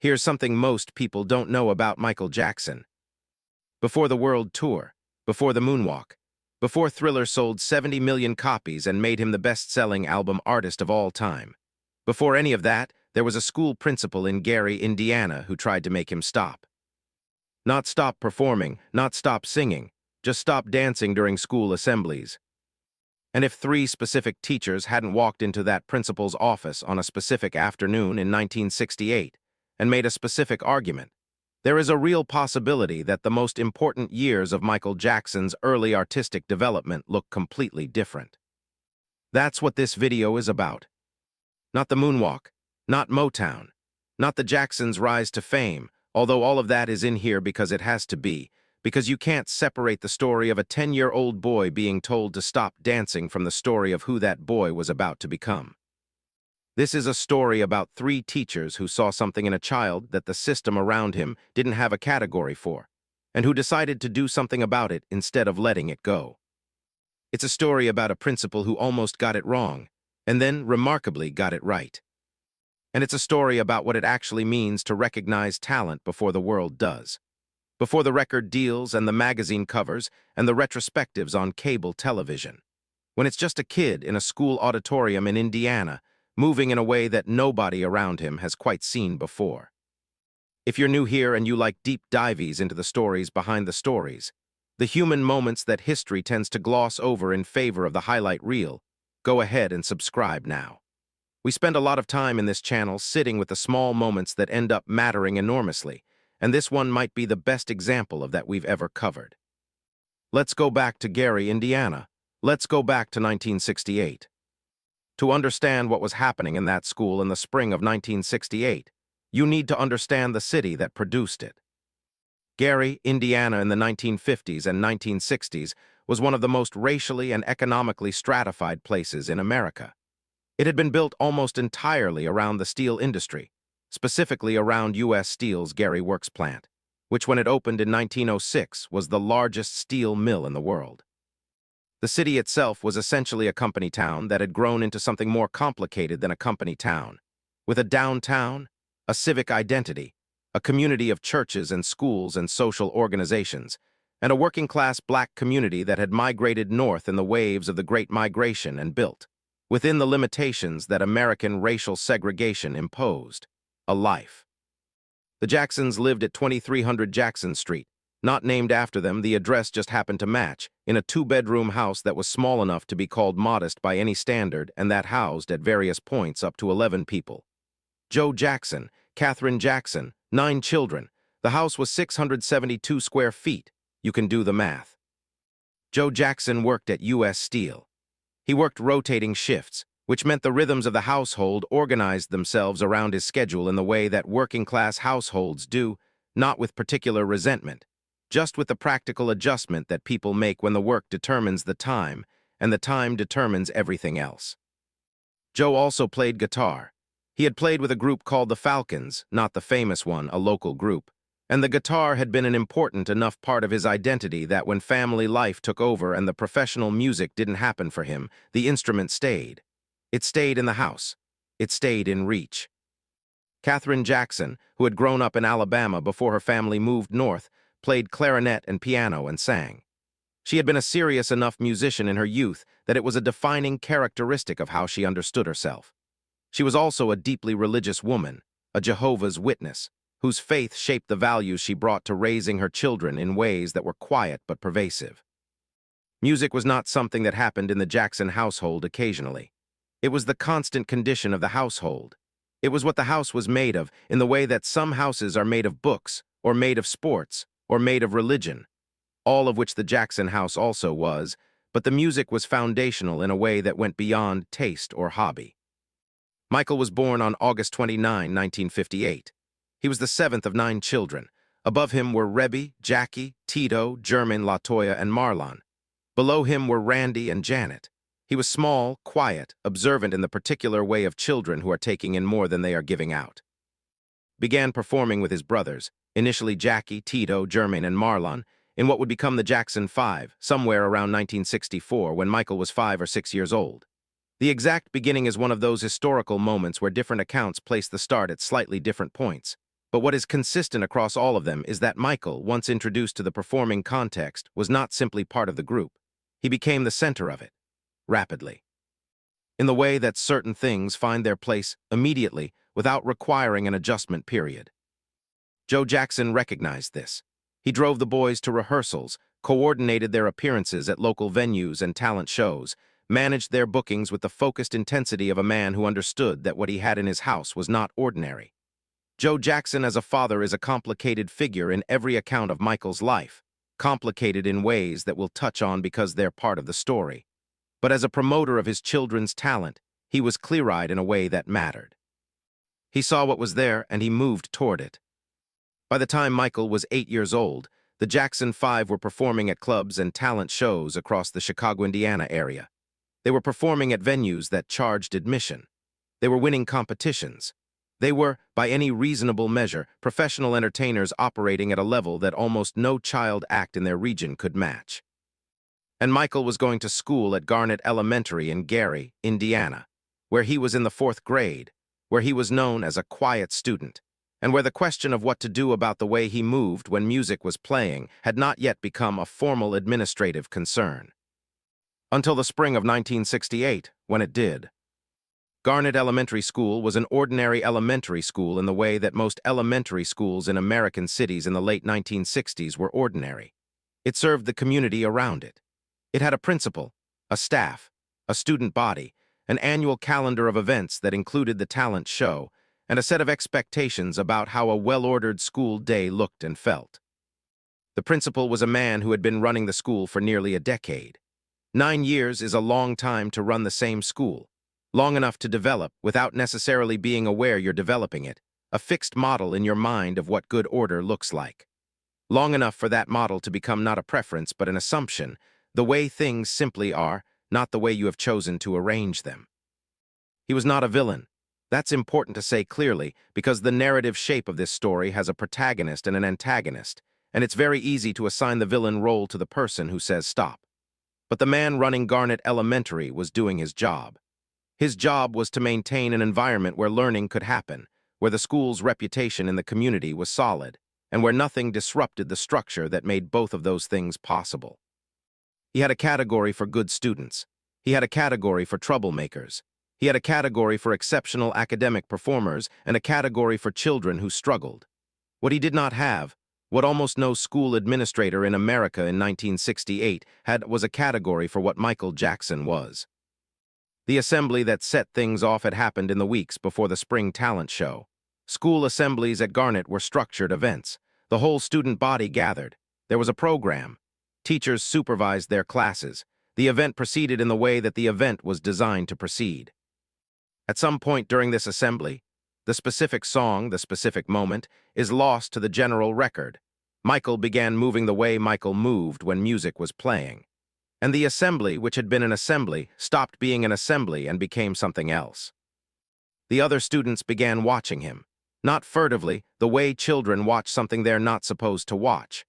Here's something most people don't know about Michael Jackson. Before the world tour, before the moonwalk, before Thriller sold 70 million copies and made him the best-selling album artist of all time. Before any of that, there was a school principal in Gary, Indiana, who tried to make him stop. Not stop performing, not stop singing, just stop dancing during school assemblies. And if 3 specific teachers hadn't walked into that principal's office on a specific afternoon in 1968 and made a specific argument, there is a real possibility that the most important years of Michael Jackson's early artistic development look completely different. That's what this video is about. Not the moonwalk, not Motown, not the Jacksons' rise to fame, although all of that is in here because it has to be, because you can't separate the story of a 10-year-old boy being told to stop dancing from the story of who that boy was about to become. This is a story about 3 teachers who saw something in a child that the system around him didn't have a category for, and who decided to do something about it instead of letting it go. It's a story about a principal who almost got it wrong, and then remarkably got it right. And it's a story about what it actually means to recognize talent before the world does. Before the record deals and the magazine covers and the retrospectives on cable television. When it's just a kid in a school auditorium in Indiana, moving in a way that nobody around him has quite seen before. If you're new here and you like deep dives into the stories behind the stories, the human moments that history tends to gloss over in favor of the highlight reel, go ahead and subscribe now. We spend a lot of time in this channel sitting with the small moments that end up mattering enormously, and this one might be the best example of that we've ever covered. Let's go back to Gary, Indiana. Let's go back to 1968. To understand what was happening in that school in the spring of 1968, you need to understand the city that produced it. Gary, Indiana in the 1950s and 1960s was one of the most racially and economically stratified places in America. It had been built almost entirely around the steel industry, specifically around U.S. Steel's Gary Works plant, which when it opened in 1906 was the largest steel mill in the world. The city itself was essentially a company town that had grown into something more complicated than a company town, with a downtown, a civic identity, a community of churches and schools and social organizations, and a working-class black community that had migrated north in the waves of the Great Migration and built, within the limitations that American racial segregation imposed, a life. The Jacksons lived at 2300 Jackson Street. Not named after them, the address just happened to match, in a 2-bedroom house that was small enough to be called modest by any standard and that housed at various points up to 11 people. Joe Jackson, Catherine Jackson, 9 children. The house was 672 square feet. You can do the math. Joe Jackson worked at U.S. Steel. He worked rotating shifts, which meant the rhythms of the household organized themselves around his schedule in the way that working-class households do, not with particular resentment, just with the practical adjustment that people make when the work determines the time, and the time determines everything else. Joe also played guitar. He had played with a group called the Falcons, not the famous one, a local group, and the guitar had been an important enough part of his identity that when family life took over and the professional music didn't happen for him, the instrument stayed. It stayed in the house. It stayed in reach. Catherine Jackson, who had grown up in Alabama before her family moved north, played clarinet and piano and sang. She had been a serious enough musician in her youth that it was a defining characteristic of how she understood herself. She was also a deeply religious woman, a Jehovah's Witness, whose faith shaped the values she brought to raising her children in ways that were quiet but pervasive. Music was not something that happened in the Jackson household occasionally. It was the constant condition of the household. It was what the house was made of, in the way that some houses are made of books, or made of sports, or made of religion, all of which the Jackson house also was, but the music was foundational in a way that went beyond taste or hobby. Michael was born on August 29, 1958. He was the 7th of 9 children. Above him were Rebby, Jackie, Tito, Jermaine, Latoya, and Marlon. Below him were Randy and Janet. He was small, quiet, observant in the particular way of children who are taking in more than they are giving out. Began performing with his brothers, initially Jackie, Tito, Jermaine, and Marlon, in what would become the Jackson 5, somewhere around 1964 when Michael was 5 or 6 years old. The exact beginning is one of those historical moments where different accounts place the start at slightly different points. But what is consistent across all of them is that Michael, once introduced to the performing context, was not simply part of the group. He became the center of it, rapidly. In the way that certain things find their place immediately without requiring an adjustment period. Joe Jackson recognized this. He drove the boys to rehearsals, coordinated their appearances at local venues and talent shows, managed their bookings with the focused intensity of a man who understood that what he had in his house was not ordinary. Joe Jackson as a father is a complicated figure in every account of Michael's life, complicated in ways that we'll touch on because they're part of the story. But as a promoter of his children's talent, he was clear-eyed in a way that mattered. He saw what was there and he moved toward it. By the time Michael was 8 years old, the Jackson Five were performing at clubs and talent shows across the Chicago, Indiana area. They were performing at venues that charged admission. They were winning competitions. They were, by any reasonable measure, professional entertainers operating at a level that almost no child act in their region could match. And Michael was going to school at Garnet Elementary in Gary, Indiana, where he was in the 4th grade, where he was known as a quiet student, and where the question of what to do about the way he moved when music was playing had not yet become a formal administrative concern. Until the spring of 1968, when it did. Garnet Elementary School was an ordinary elementary school in the way that most elementary schools in American cities in the late 1960s were ordinary. It served the community around it. It had a principal, a staff, a student body, an annual calendar of events that included the talent show, and a set of expectations about how a well-ordered school day looked and felt. The principal was a man who had been running the school for nearly a decade. 9 years is a long time to run the same school, long enough to develop, without necessarily being aware you're developing it, a fixed model in your mind of what good order looks like. Long enough for that model to become not a preference but an assumption, the way things simply are, not the way you have chosen to arrange them. He was not a villain. That's important to say clearly because the narrative shape of this story has a protagonist and an antagonist, and it's very easy to assign the villain role to the person who says stop. But the man running Garnet Elementary was doing his job. His job was to maintain an environment where learning could happen, where the school's reputation in the community was solid, and where nothing disrupted the structure that made both of those things possible. He had a category for good students. He had a category for troublemakers. He had a category for exceptional academic performers and a category for children who struggled. What he did not have, what almost no school administrator in America in 1968 had, was a category for what Michael Jackson was. The assembly that set things off had happened in the weeks before the spring talent show. School assemblies at Garnet were structured events. The whole student body gathered. There was a program. Teachers supervised their classes. The event proceeded in the way that the event was designed to proceed. At some point during this assembly, the specific song, the specific moment, is lost to the general record. Michael began moving the way Michael moved when music was playing. And the assembly, which had been an assembly, stopped being an assembly and became something else. The other students began watching him, not furtively, the way children watch something they're not supposed to watch.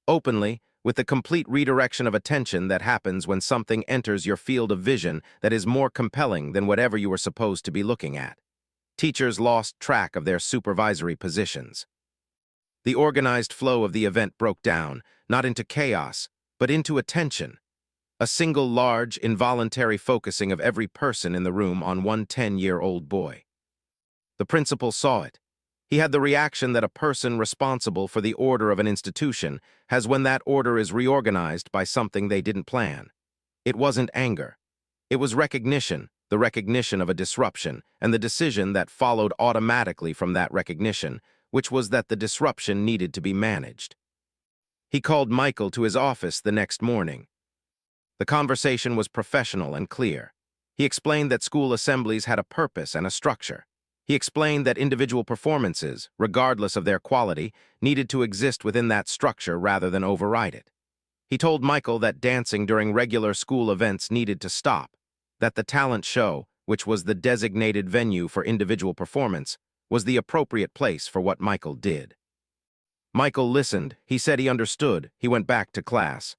Openly, with the complete redirection of attention that happens when something enters your field of vision that is more compelling than whatever you were supposed to be looking at. Teachers lost track of their supervisory positions. The organized flow of the event broke down, not into chaos, but into attention. A single large, involuntary focusing of every person in the room on one 10-year-old boy. The principal saw it. He had the reaction that a person responsible for the order of an institution has when that order is reorganized by something they didn't plan. It wasn't anger. It was recognition, the recognition of a disruption, and the decision that followed automatically from that recognition, which was that the disruption needed to be managed. He called Michael to his office the next morning. The conversation was professional and clear. He explained that school assemblies had a purpose and a structure. He explained that individual performances, regardless of their quality, needed to exist within that structure rather than override it. He told Michael that dancing during regular school events needed to stop, that the talent show, which was the designated venue for individual performance, was the appropriate place for what Michael did. Michael listened. He said he understood. He went back to class.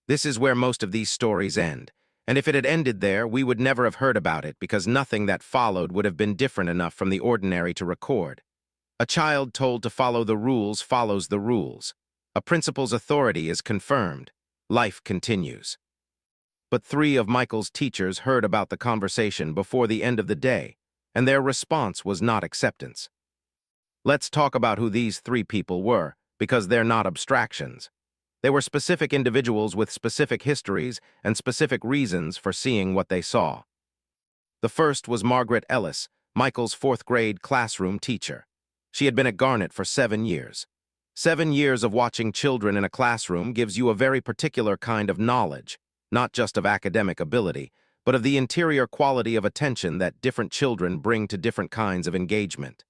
This is where most of these stories end. And if it had ended there, we would never have heard about it because nothing that followed would have been different enough from the ordinary to record. A child told to follow the rules follows the rules. A principal's authority is confirmed. Life continues. But three of Michael's teachers heard about the conversation before the end of the day, and their response was not acceptance. Let's talk about who these three people were, because they're not abstractions. They were specific individuals with specific histories and specific reasons for seeing what they saw. The first was Margaret Ellis, Michael's fourth-grade classroom teacher. She had been at Garnet for 7 years. 7 years of watching children in a classroom gives you a very particular kind of knowledge, not just of academic ability, but of the interior quality of attention that different children bring to different kinds of engagement.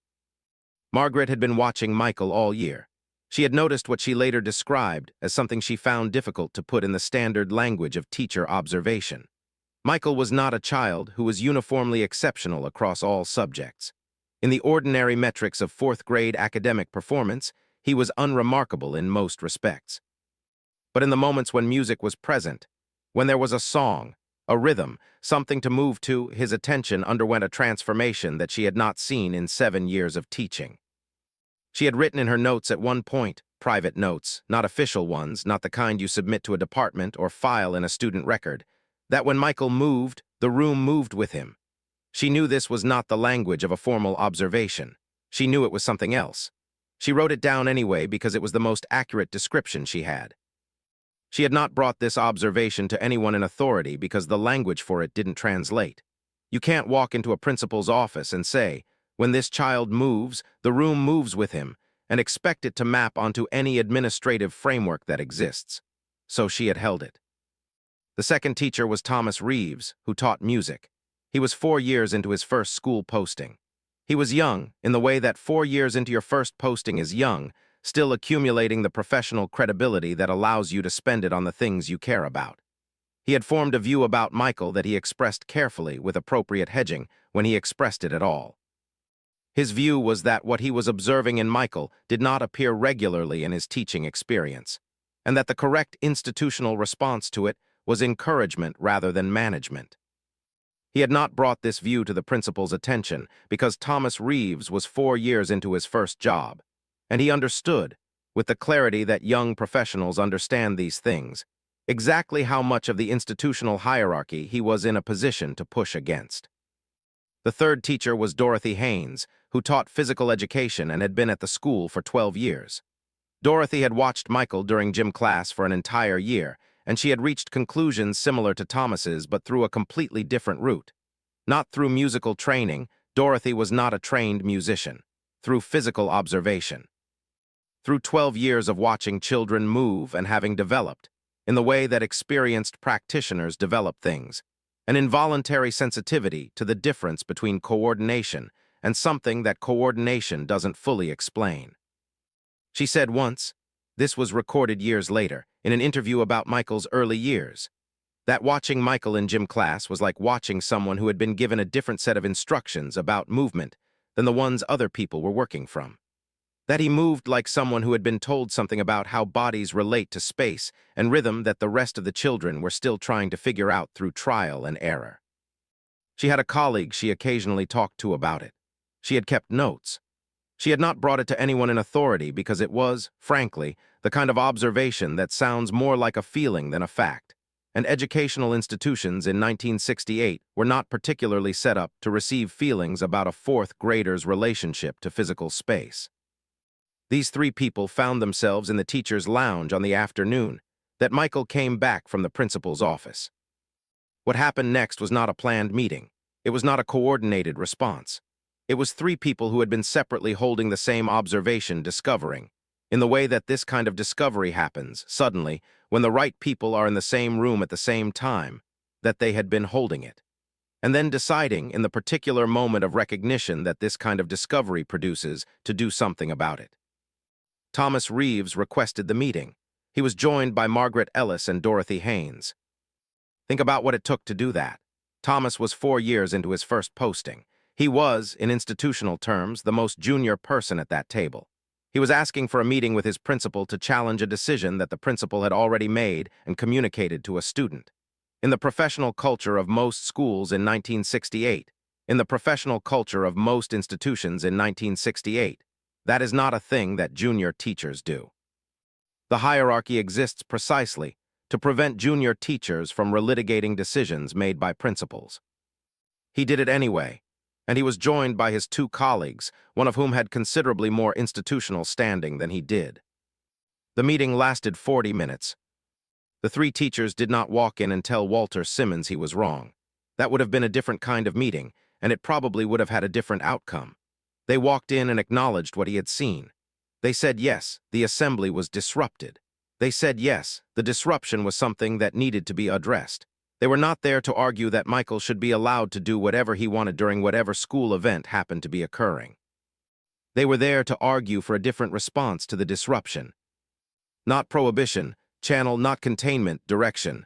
Margaret had been watching Michael all year. She had noticed what she later described as something she found difficult to put in the standard language of teacher observation. Michael was not a child who was uniformly exceptional across all subjects. In the ordinary metrics of fourth-grade academic performance, he was unremarkable in most respects. But in the moments when music was present, when there was a song, a rhythm, something to move to, his attention underwent a transformation that she had not seen in 7 years of teaching. She had written in her notes at one point, private notes, not official ones, not the kind you submit to a department or file in a student record, that when Michael moved, the room moved with him. She knew this was not the language of a formal observation. She knew it was something else. She wrote it down anyway because it was the most accurate description she had. She had not brought this observation to anyone in authority because the language for it didn't translate. You can't walk into a principal's office and say, when this child moves, the room moves with him, and expect it to map onto any administrative framework that exists. So she had held it. The second teacher was Thomas Reeves, who taught music. He was 4 years into his first school posting. He was young, in the way that 4 years into your first posting is young, still accumulating the professional credibility that allows you to spend it on the things you care about. He had formed a view about Michael that he expressed carefully with appropriate hedging when he expressed it at all. His view was that what he was observing in Michael did not appear regularly in his teaching experience, and that the correct institutional response to it was encouragement rather than management. He had not brought this view to the principal's attention because Thomas Reeves was 4 years into his first job, and he understood, with the clarity that young professionals understand these things, exactly how much of the institutional hierarchy he was in a position to push against. The third teacher was Dorothy Haynes, who taught physical education and had been at the school for 12 years. Dorothy had watched Michael during gym class for an entire year, and she had reached conclusions similar to Thomas's but through a completely different route. Not through musical training, Dorothy was not a trained musician. Through physical observation. Through 12 years of watching children move and having developed, in the way that experienced practitioners develop things, an involuntary sensitivity to the difference between coordination and something that coordination doesn't fully explain. She said once, this was recorded years later, in an interview about Michael's early years, that watching Michael in gym class was like watching someone who had been given a different set of instructions about movement than the ones other people were working from. That he moved like someone who had been told something about how bodies relate to space and rhythm that the rest of the children were still trying to figure out through trial and error. She had a colleague she occasionally talked to about it. She had kept notes. She had not brought it to anyone in authority because it was, frankly, the kind of observation that sounds more like a feeling than a fact, and educational institutions in 1968 were not particularly set up to receive feelings about a fourth grader's relationship to physical space. These three people found themselves in the teacher's lounge on the afternoon that Michael came back from the principal's office. What happened next was not a planned meeting. It was not a coordinated response. It was three people who had been separately holding the same observation discovering, in the way that this kind of discovery happens, suddenly, when the right people are in the same room at the same time, that they had been holding it, and then deciding in the particular moment of recognition that this kind of discovery produces to do something about it. Thomas Reeves requested the meeting. He was joined by Margaret Ellis and Dorothy Haynes. Think about what it took to do that. Thomas was 4 years into his first posting. He was, in institutional terms, the most junior person at that table. He was asking for a meeting with his principal to challenge a decision that the principal had already made and communicated to a student. In the professional culture of most schools in 1968, in the professional culture of most institutions in 1968, That is not a thing that junior teachers do. The hierarchy exists precisely to prevent junior teachers from relitigating decisions made by principals. He did it anyway, and he was joined by his two colleagues, one of whom had considerably more institutional standing than he did. The meeting lasted 40 minutes. The three teachers did not walk in and tell Walter Simmons he was wrong. That would have been a different kind of meeting, and it probably would have had a different outcome. They walked in and acknowledged what he had seen. They said yes, the assembly was disrupted. They said yes, the disruption was something that needed to be addressed. They were not there to argue that Michael should be allowed to do whatever he wanted during whatever school event happened to be occurring. They were there to argue for a different response to the disruption. Not prohibition, channel, not containment, direction.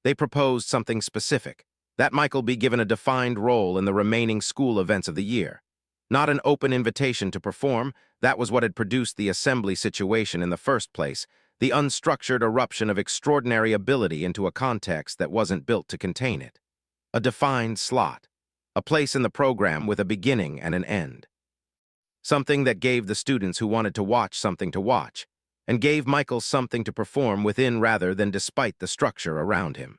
They proposed something specific, that Michael be given a defined role in the remaining school events of the year. Not an open invitation to perform, that was what had produced the assembly situation in the first place, the unstructured eruption of extraordinary ability into a context that wasn't built to contain it. A defined slot, a place in the program with a beginning and an end. Something that gave the students who wanted to watch something to watch, and gave Michael something to perform within rather than despite the structure around him.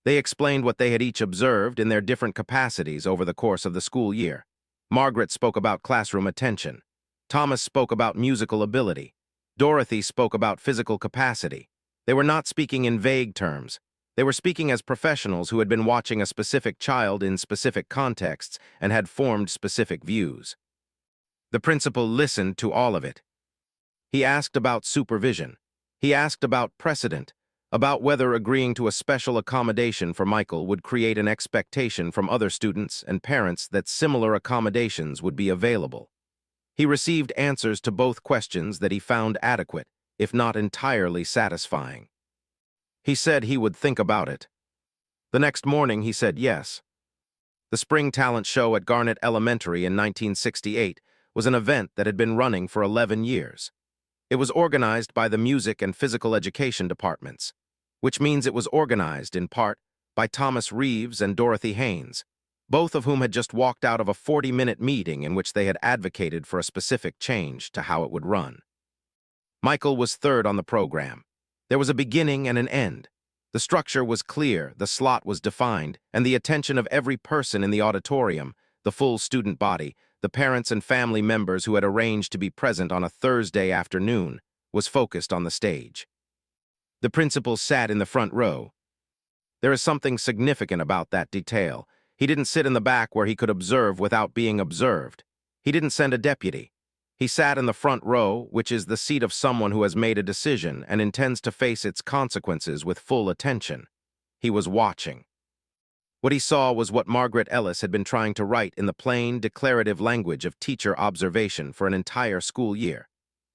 They explained what they had each observed in their different capacities over the course of the school year. Margaret spoke about classroom attention. Thomas spoke about musical ability. Dorothy spoke about physical capacity. They were not speaking in vague terms. They were speaking as professionals who had been watching a specific child in specific contexts and had formed specific views. The principal listened to all of it. He asked about supervision. He asked about precedent, about whether agreeing to a special accommodation for Michael would create an expectation from other students and parents that similar accommodations would be available. He received answers to both questions that he found adequate, if not entirely satisfying. He said he would think about it. The next morning he said yes. The Spring Talent Show at Garnet Elementary in 1968 was an event that had been running for 11 years. It was organized by the music and physical education departments, which means it was organized, in part, by Thomas Reeves and Dorothy Haynes, both of whom had just walked out of a 40-minute meeting in which they had advocated for a specific change to how it would run. Michael was third on the program. There was a beginning and an end. The structure was clear, the slot was defined, and the attention of every person in the auditorium, the full student body, the parents and family members who had arranged to be present on a Thursday afternoon, was focused on the stage. The principal sat in the front row. There is something significant about that detail. He didn't sit in the back where he could observe without being observed. He didn't send a deputy. He sat in the front row, which is the seat of someone who has made a decision and intends to face its consequences with full attention. He was watching. What he saw was what Margaret Ellis had been trying to write in the plain, declarative language of teacher observation for an entire school year,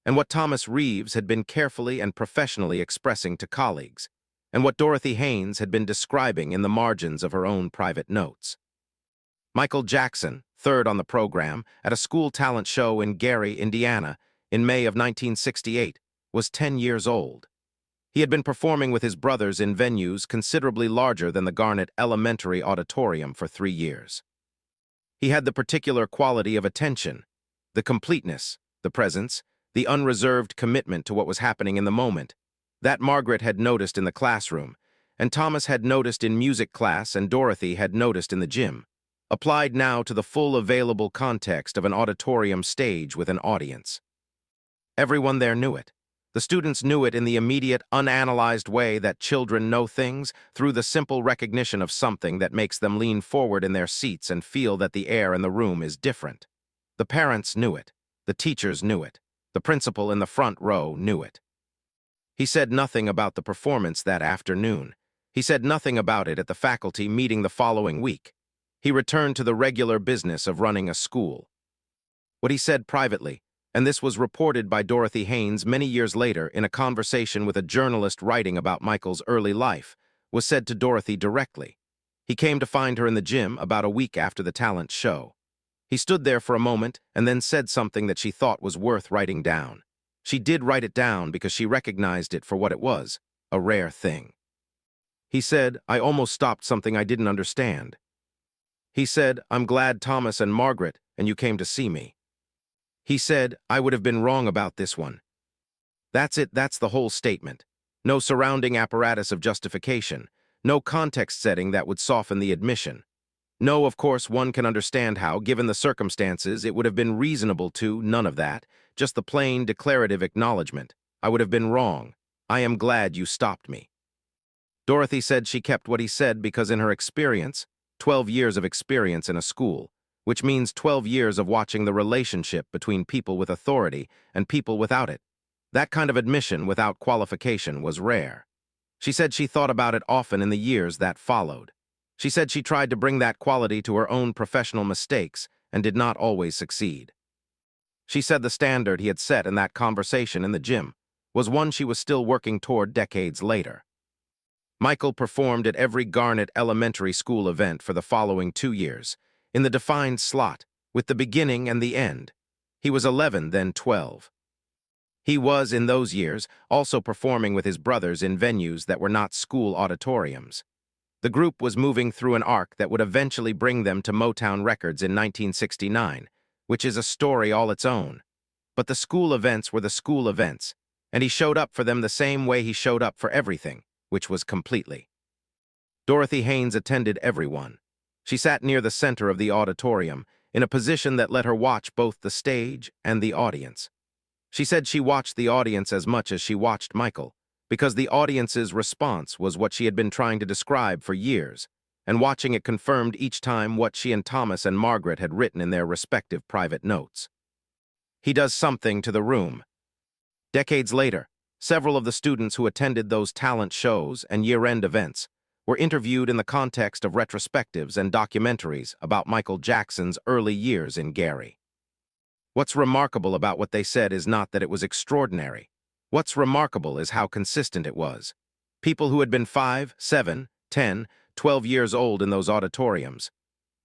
and what Thomas Reeves had been carefully and professionally expressing to colleagues, and what Dorothy Haynes had been describing in the margins of her own private notes. Michael Jackson, third on the program, at a school talent show in Gary, Indiana, in May of 1968, was 10 years old. He had been performing with his brothers in venues considerably larger than the Garnet Elementary Auditorium for 3 years. He had the particular quality of attention, the completeness, the presence, the unreserved commitment to what was happening in the moment, that Margaret had noticed in the classroom, and Thomas had noticed in music class and Dorothy had noticed in the gym, applied now to the full available context of an auditorium stage with an audience. Everyone there knew it. The students knew it in the immediate, unanalyzed way that children know things, through the simple recognition of something that makes them lean forward in their seats and feel that the air in the room is different. The parents knew it. The teachers knew it. The principal in the front row knew it. He said nothing about the performance that afternoon. He said nothing about it at the faculty meeting the following week. He returned to the regular business of running a school. What he said privately, and this was reported by Dorothy Haynes many years later in a conversation with a journalist writing about Michael's early life, was said to Dorothy directly. He came to find her in the gym about a week after the talent show. He stood there for a moment and then said something that she thought was worth writing down. She did write it down because she recognized it for what it was, a rare thing. He said, "I almost stopped something I didn't understand." He said, "I'm glad Thomas and Margaret and you came to see me." He said, "I would have been wrong about this one." That's it, that's the whole statement. No surrounding apparatus of justification. No context setting that would soften the admission. No, of course, one can understand how, given the circumstances, it would have been reasonable to, none of that, just the plain, declarative acknowledgement. I would have been wrong. I am glad you stopped me. Dorothy said she kept what he said because in her experience, 12 years of experience in a school, which means 12 years of watching the relationship between people with authority and people without it. That kind of admission without qualification was rare. She said she thought about it often in the years that followed. She said she tried to bring that quality to her own professional mistakes and did not always succeed. She said the standard he had set in that conversation in the gym was one she was still working toward decades later. Michael performed at every Garnet Elementary School event for the following 2 years, in the defined slot, with the beginning and the end. He was 11, then 12. He was, in those years, also performing with his brothers in venues that were not school auditoriums. The group was moving through an arc that would eventually bring them to Motown Records in 1969, which is a story all its own. But the school events were the school events, and he showed up for them the same way he showed up for everything, which was completely. Dorothy Haynes attended everyone. She sat near the center of the auditorium, in a position that let her watch both the stage and the audience. She said she watched the audience as much as she watched Michael, because the audience's response was what she had been trying to describe for years, and watching it confirmed each time what she and Thomas and Margaret had written in their respective private notes. He does something to the room. Decades later, several of the students who attended those talent shows and year-end events were interviewed in the context of retrospectives and documentaries about Michael Jackson's early years in Gary. What's remarkable about what they said is not that it was extraordinary. What's remarkable is how consistent it was. People who had been 5, 7, 10, 12 years old in those auditoriums.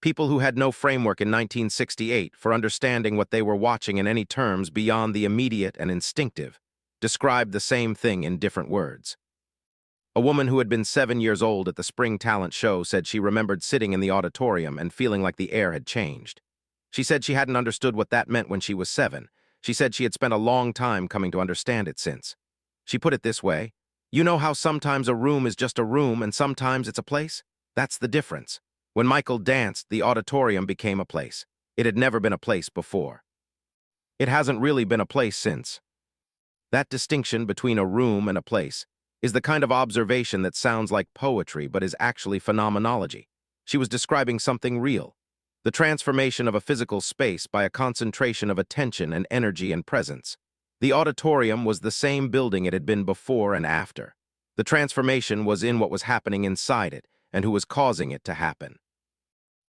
People who had no framework in 1968 for understanding what they were watching in any terms beyond the immediate and instinctive, described the same thing in different words. A woman who had been 7 years old at the spring talent show said she remembered sitting in the auditorium and feeling like the air had changed. She said she hadn't understood what that meant when she was 7. She said she had spent a long time coming to understand it since. She put it this way, "You know how sometimes a room is just a room and sometimes it's a place? That's the difference. When Michael danced, the auditorium became a place. It had never been a place before. It hasn't really been a place since." That distinction between a room and a place is the kind of observation that sounds like poetry but is actually phenomenology. She was describing something real. The transformation of a physical space by a concentration of attention and energy and presence. The auditorium was the same building it had been before and after. The transformation was in what was happening inside it and who was causing it to happen.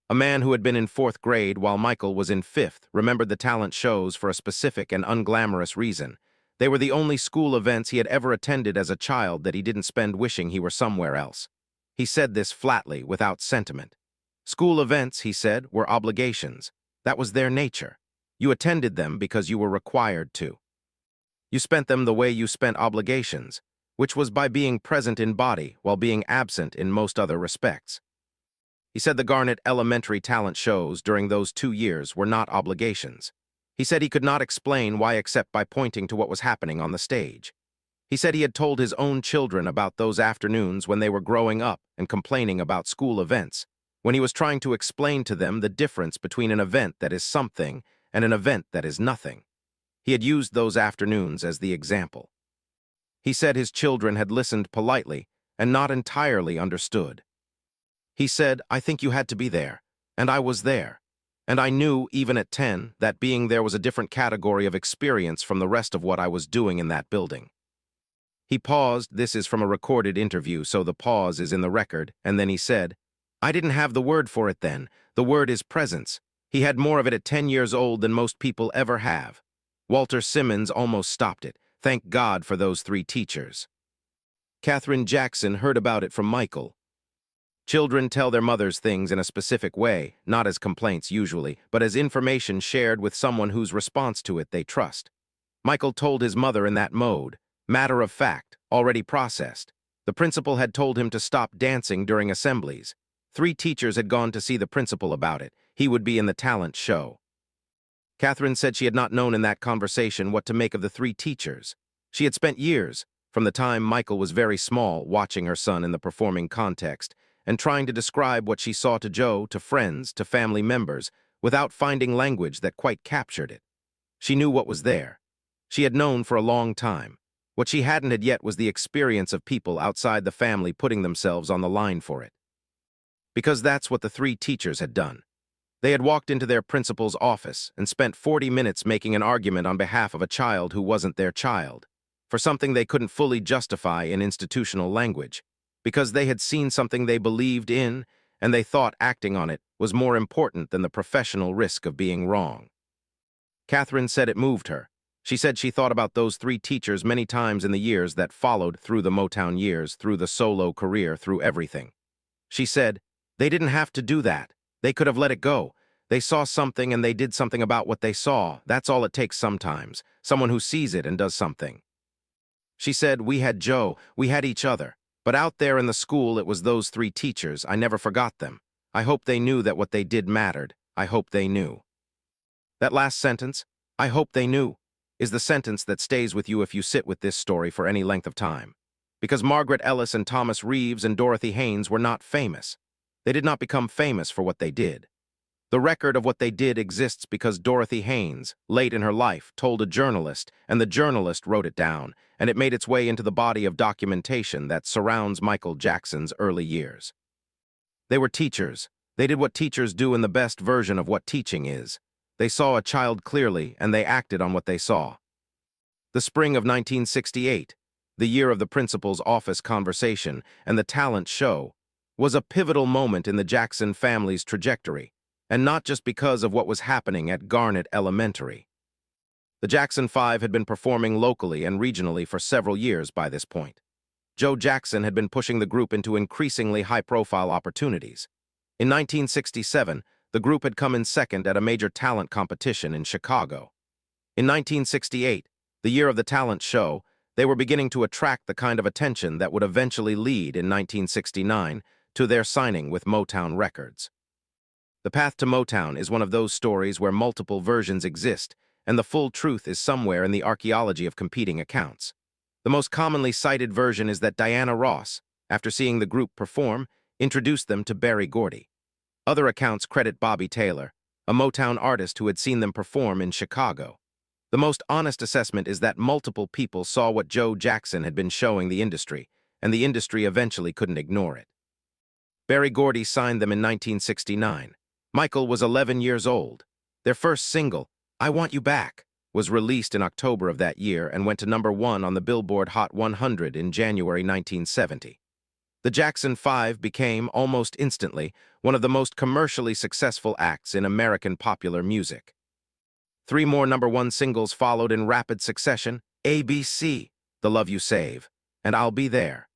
A man who had been in 4th grade while Michael was in 5th remembered the talent shows for a specific and unglamorous reason. They were the only school events he had ever attended as a child that he didn't spend wishing he were somewhere else. He said this flatly, without sentiment. School events, he said, were obligations. That was their nature. You attended them because you were required to. You spent them the way you spent obligations, which was by being present in body while being absent in most other respects. He said the Garnet Elementary talent shows during those 2 years were not obligations. He said he could not explain why except by pointing to what was happening on the stage. He said he had told his own children about those afternoons when they were growing up and complaining about school events, when he was trying to explain to them the difference between an event that is something and an event that is nothing. He had used those afternoons as the example. He said his children had listened politely and not entirely understood. He said, "I think you had to be there, and I was there. And I knew, even at 10, that being there was a different category of experience from the rest of what I was doing in that building." He paused, this is from a recorded interview, so the pause is in the record, and then he said, "I didn't have the word for it then. The word is presence. He had more of it at 10 years old than most people ever have." Walter Simmons almost stopped it. Thank God for those 3 teachers. Katherine Jackson heard about it from Michael. Children tell their mothers things in a specific way, not as complaints usually, but as information shared with someone whose response to it they trust. Michael told his mother in that mode, matter of fact, already processed. The principal had told him to stop dancing during assemblies. 3 teachers had gone to see the principal about it. He would be in the talent show. Catherine said she had not known in that conversation what to make of the three teachers. She had spent years, from the time Michael was very small, watching her son in the performing context and trying to describe what she saw to Joe, to friends, to family members, without finding language that quite captured it. She knew what was there. She had known for a long time. What she hadn't had yet was the experience of people outside the family putting themselves on the line for it. Because that's what the three teachers had done. They had walked into their principal's office and spent 40 minutes making an argument on behalf of a child who wasn't their child, for something they couldn't fully justify in institutional language, because they had seen something they believed in and they thought acting on it was more important than the professional risk of being wrong. Catherine said it moved her. She said she thought about those three teachers many times in the years that followed, through the Motown years, through the solo career, through everything. She said, they didn't have to do that. They could have let it go. They saw something and they did something about what they saw. That's all it takes sometimes. Someone who sees it and does something. She said, we had Joe, we had each other. But out there in the school, it was those three teachers. I never forgot them. I hope they knew that what they did mattered. I hope they knew. That last sentence, I hope they knew, is the sentence that stays with you if you sit with this story for any length of time. Because Margaret Ellis and Thomas Reeves and Dorothy Haynes were not famous. They did not become famous for what they did. The record of what they did exists because Dorothy Haynes, late in her life, told a journalist, and the journalist wrote it down, and it made its way into the body of documentation that surrounds Michael Jackson's early years. They were teachers. They did what teachers do in the best version of what teaching is. They saw a child clearly, and they acted on what they saw. The spring of 1968, the year of the principal's office conversation and the talent show, was a pivotal moment in the Jackson family's trajectory, and not just because of what was happening at Garnet Elementary. The Jackson Five had been performing locally and regionally for several years by this point. Joe Jackson had been pushing the group into increasingly high-profile opportunities. In 1967, the group had come in second at a major talent competition in Chicago. In 1968, the year of the talent show, they were beginning to attract the kind of attention that would eventually lead in 1969 to their signing with Motown Records. The path to Motown is one of those stories where multiple versions exist, and the full truth is somewhere in the archaeology of competing accounts. The most commonly cited version is that Diana Ross, after seeing the group perform, introduced them to Berry Gordy. Other accounts credit Bobby Taylor, a Motown artist who had seen them perform in Chicago. The most honest assessment is that multiple people saw what Joe Jackson had been showing the industry, and the industry eventually couldn't ignore it. Berry Gordy signed them in 1969. Michael was 11 years old. Their first single, I Want You Back, was released in October of that year and went to #1 on the Billboard Hot 100 in January 1970. The Jackson Five became, almost instantly, one of the most commercially successful acts in American popular music. 3 more #1 singles followed in rapid succession: ABC, The Love You Save, and I'll Be There.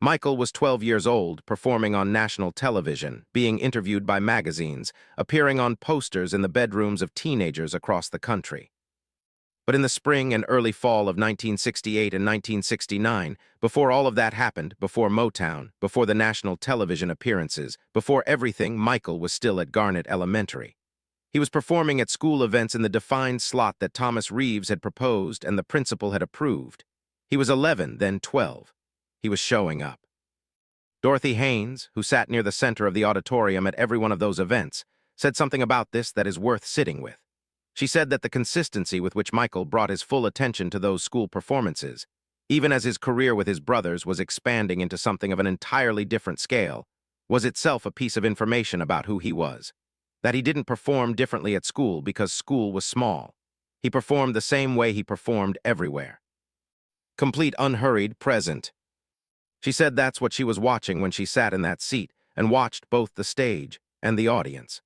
Michael was 12 years old, performing on national television, being interviewed by magazines, appearing on posters in the bedrooms of teenagers across the country. But in the spring and early fall of 1968 and 1969, before all of that happened, before Motown, before the national television appearances, before everything, Michael was still at Garnet Elementary. He was performing at school events in the defined slot that Thomas Reeves had proposed and the principal had approved. He was 11, then 12. He was showing up. Dorothy Haynes, who sat near the center of the auditorium at every one of those events, said something about this that is worth sitting with. She said that the consistency with which Michael brought his full attention to those school performances, even as his career with his brothers was expanding into something of an entirely different scale, was itself a piece of information about who he was. That he didn't perform differently at school because school was small. He performed the same way he performed everywhere. Complete, unhurried, present. She said that's what she was watching when she sat in that seat and watched both the stage and the audience.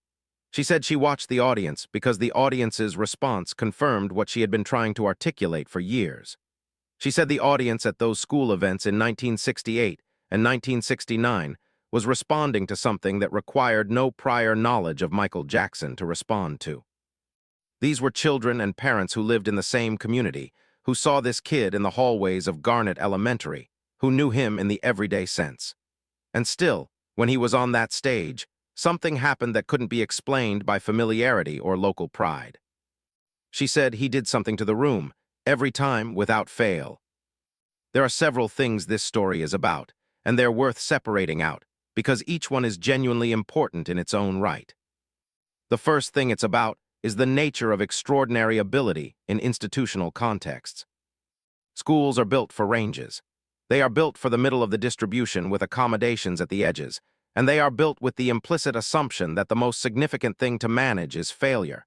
She said she watched the audience because the audience's response confirmed what she had been trying to articulate for years. She said the audience at those school events in 1968 and 1969 was responding to something that required no prior knowledge of Michael Jackson to respond to. These were children and parents who lived in the same community, who saw this kid in the hallways of Garnet Elementary, who knew him in the everyday sense. And still, when he was on that stage, something happened that couldn't be explained by familiarity or local pride. She said he did something to the room, every time without fail. There are several things this story is about, and they're worth separating out, because each one is genuinely important in its own right. The first thing it's about is the nature of extraordinary ability in institutional contexts. Schools are built for ranges. They are built for the middle of the distribution with accommodations at the edges, and they are built with the implicit assumption that the most significant thing to manage is failure.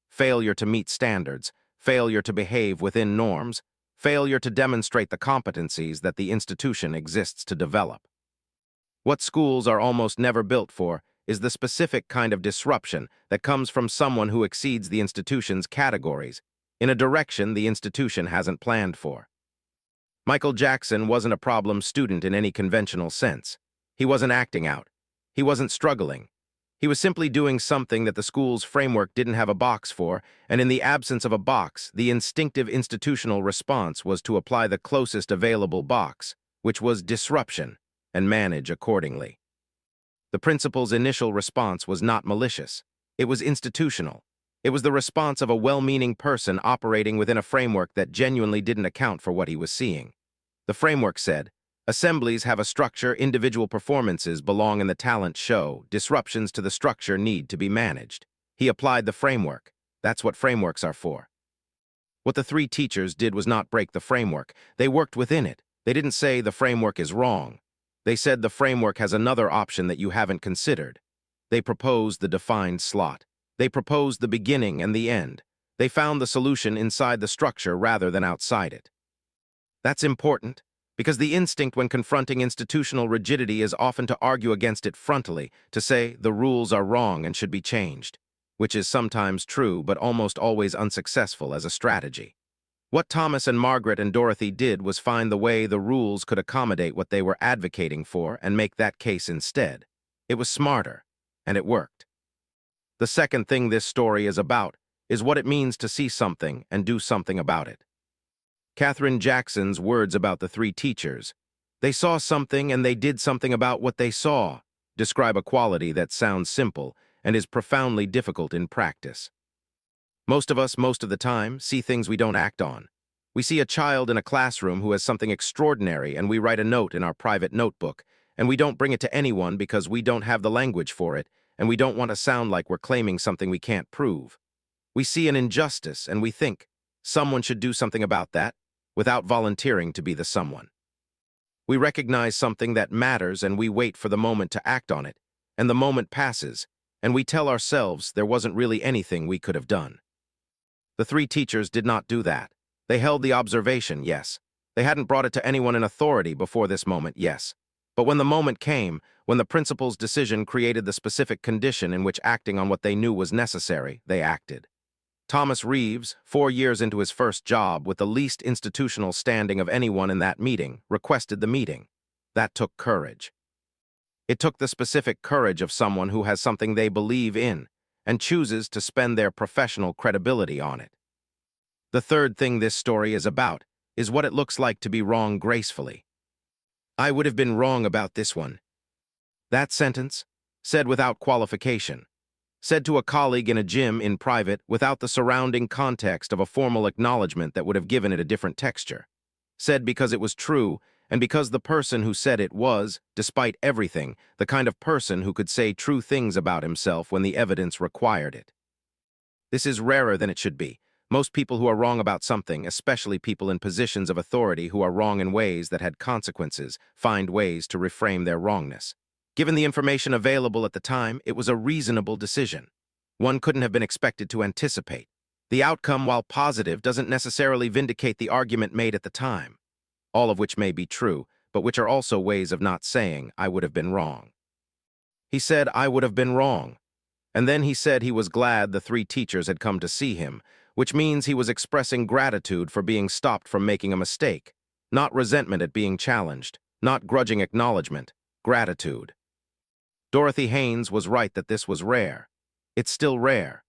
Failure to meet standards, failure to behave within norms, failure to demonstrate the competencies that the institution exists to develop. What schools are almost never built for is the specific kind of disruption that comes from someone who exceeds the institution's categories in a direction the institution hasn't planned for. Michael Jackson wasn't a problem student in any conventional sense. He wasn't acting out. He wasn't struggling. He was simply doing something that the school's framework didn't have a box for, and in the absence of a box, the instinctive institutional response was to apply the closest available box, which was disruption, and manage accordingly. The principal's initial response was not malicious. It was institutional. It was the response of a well-meaning person operating within a framework that genuinely didn't account for what he was seeing. The framework said, assemblies have a structure, individual performances belong in the talent show, disruptions to the structure need to be managed. He applied the framework. That's what frameworks are for. What the three teachers did was not break the framework. They worked within it. They didn't say the framework is wrong. They said the framework has another option that you haven't considered. They proposed the defined slot. They proposed the beginning and the end. They found the solution inside the structure rather than outside it. That's important, because the instinct when confronting institutional rigidity is often to argue against it frontally, to say the rules are wrong and should be changed, which is sometimes true but almost always unsuccessful as a strategy. What Thomas and Margaret and Dorothy did was find the way the rules could accommodate what they were advocating for and make that case instead. It was smarter, and it worked. The second thing this story is about is what it means to see something and do something about it. Katherine Jackson's words about the three teachers, they saw something and they did something about what they saw, describe a quality that sounds simple and is profoundly difficult in practice. Most of us, most of the time, see things we don't act on. We see a child in a classroom who has something extraordinary and we write a note in our private notebook, and we don't bring it to anyone because we don't have the language for it, and we don't want to sound like we're claiming something we can't prove. We see an injustice and we think, someone should do something about that, without volunteering to be the someone. We recognize something that matters and we wait for the moment to act on it, and the moment passes, and we tell ourselves there wasn't really anything we could have done. The three teachers did not do that. They held the observation, yes. They hadn't brought it to anyone in authority before this moment, yes. But when the moment came, when the principal's decision created the specific condition in which acting on what they knew was necessary, they acted. Thomas Reeves, 4 years into his first job with the least institutional standing of anyone in that meeting, requested the meeting. That took courage. It took the specific courage of someone who has something they believe in and chooses to spend their professional credibility on it. The third thing this story is about is what it looks like to be wrong gracefully. I would have been wrong about this one. That sentence, said without qualification, said to a colleague in a gym in private without the surrounding context of a formal acknowledgement that would have given it a different texture. Said because it was true, and because the person who said it was, despite everything, the kind of person who could say true things about himself when the evidence required it. This is rarer than it should be. Most people who are wrong about something, especially people in positions of authority who are wrong in ways that had consequences, find ways to reframe their wrongness. Given the information available at the time, it was a reasonable decision. One couldn't have been expected to anticipate. The outcome, while positive, doesn't necessarily vindicate the argument made at the time, all of which may be true, but which are also ways of not saying, I would have been wrong. He said, I would have been wrong. And then he said he was glad the three teachers had come to see him, which means he was expressing gratitude for being stopped from making a mistake. Not resentment at being challenged, not grudging acknowledgement, gratitude. Dorothy Haynes was right that this was rare. It's still rare.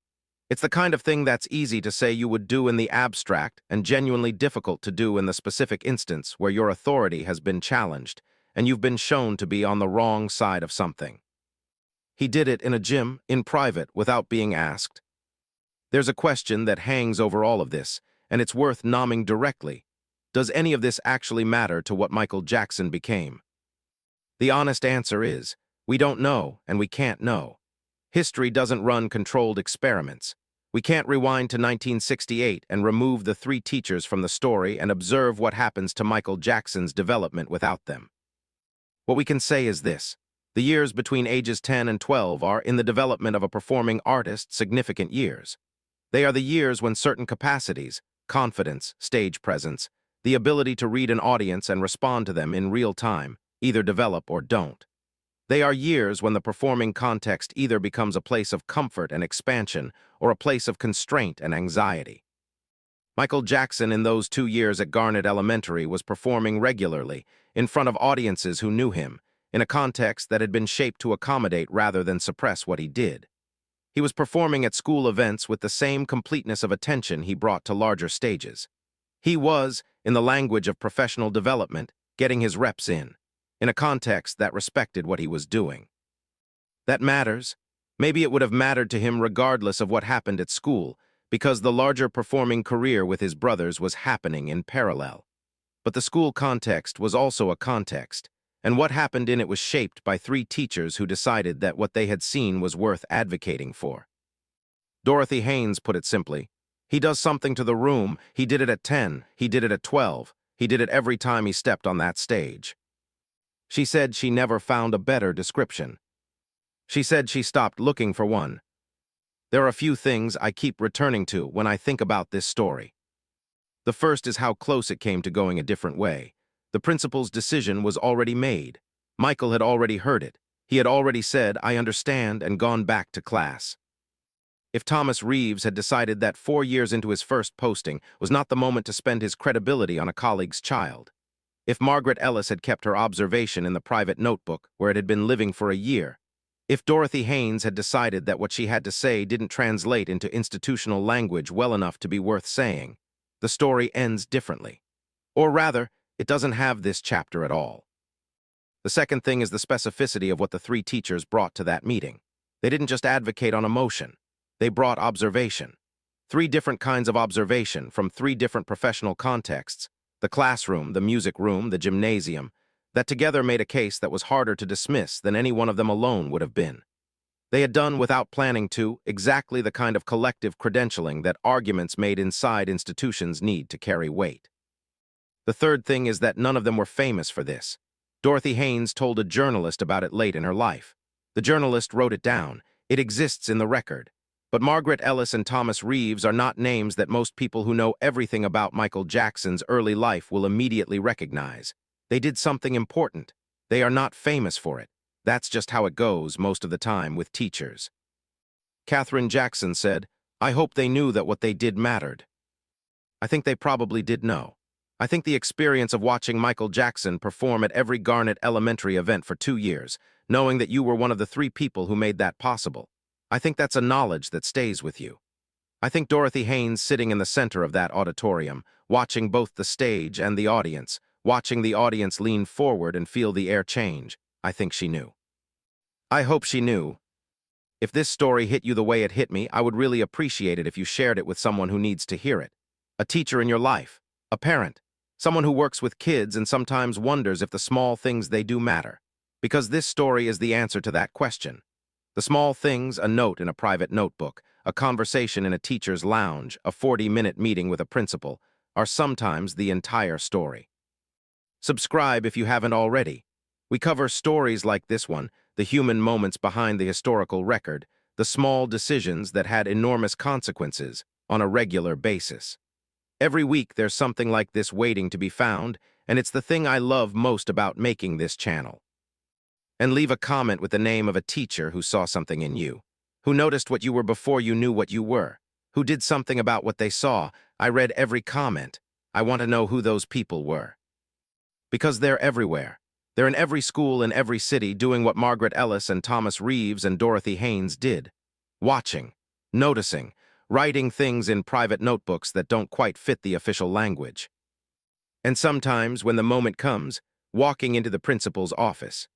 It's the kind of thing that's easy to say you would do in the abstract and genuinely difficult to do in the specific instance where your authority has been challenged and you've been shown to be on the wrong side of something. He did it in a gym, in private, without being asked. There's a question that hangs over all of this, and it's worth nomming directly. Does any of this actually matter to what Michael Jackson became? The honest answer is, we don't know, and we can't know. History doesn't run controlled experiments. We can't rewind to 1968 and remove the three teachers from the story and observe what happens to Michael Jackson's development without them. What we can say is this: the years between ages 10 and 12 are, in the development of a performing artist, significant years. They are the years when certain capacities, confidence, stage presence, the ability to read an audience and respond to them in real time, either develop or don't. They are years when the performing context either becomes a place of comfort and expansion or a place of constraint and anxiety. Michael Jackson in those 2 years at Garnet Elementary was performing regularly in front of audiences who knew him, in a context that had been shaped to accommodate rather than suppress what he did. He was performing at school events with the same completeness of attention he brought to larger stages. He was, in the language of professional development, getting his reps in a context that respected what he was doing. That matters. Maybe it would have mattered to him regardless of what happened at school, because the larger performing career with his brothers was happening in parallel. But the school context was also a context, and what happened in it was shaped by three teachers who decided that what they had seen was worth advocating for. Dorothy Haynes put it simply: he does something to the room, he did it at 10, he did it at 12, he did it every time he stepped on that stage. She said she never found a better description. She said she stopped looking for one. There are a few things I keep returning to when I think about this story. The first is how close it came to going a different way. The principal's decision was already made. Michael had already heard it. He had already said, "I understand," and gone back to class. If Thomas Reeves had decided that 4 years into his first posting was not the moment to spend his credibility on a colleague's child, if Margaret Ellis had kept her observation in the private notebook where it had been living for a year, if Dorothy Haynes had decided that what she had to say didn't translate into institutional language well enough to be worth saying, the story ends differently. Or rather, it doesn't have this chapter at all. The second thing is the specificity of what the three teachers brought to that meeting. They didn't just advocate on emotion. They brought observation. 3 different kinds of observation from 3 different professional contexts: the classroom, the music room, the gymnasium, that together made a case that was harder to dismiss than any one of them alone would have been. They had done, without planning to, exactly the kind of collective credentialing that arguments made inside institutions need to carry weight. The third thing is that none of them were famous for this. Dorothy Haynes told a journalist about it late in her life. The journalist wrote it down. It exists in the record. But Margaret Ellis and Thomas Reeves are not names that most people who know everything about Michael Jackson's early life will immediately recognize. They did something important. They are not famous for it. That's just how it goes most of the time with teachers. Katherine Jackson said, "I hope they knew that what they did mattered." I think they probably did know. I think the experience of watching Michael Jackson perform at every Garnet Elementary event for 2 years, knowing that you were one of the 3 people who made that possible, I think that's a knowledge that stays with you. I think Dorothy Haynes sitting in the center of that auditorium, watching both the stage and the audience, watching the audience lean forward and feel the air change, I think she knew. I hope she knew. If this story hit you the way it hit me, I would really appreciate it if you shared it with someone who needs to hear it. A teacher in your life, a parent, someone who works with kids and sometimes wonders if the small things they do matter. Because this story is the answer to that question. The small things, a note in a private notebook, a conversation in a teacher's lounge, a 40-minute meeting with a principal, are sometimes the entire story. Subscribe if you haven't already. We cover stories like this one, the human moments behind the historical record, the small decisions that had enormous consequences, on a regular basis. Every week there's something like this waiting to be found, and it's the thing I love most about making this channel. And leave a comment with the name of a teacher who saw something in you, who noticed what you were before you knew what you were, who did something about what they saw. I read every comment. I want to know who those people were. Because they're everywhere. They're in every school in every city doing what Margaret Ellis and Thomas Reeves and Dorothy Haynes did. Watching, noticing, writing things in private notebooks that don't quite fit the official language. And sometimes, when the moment comes, walking into the principal's office.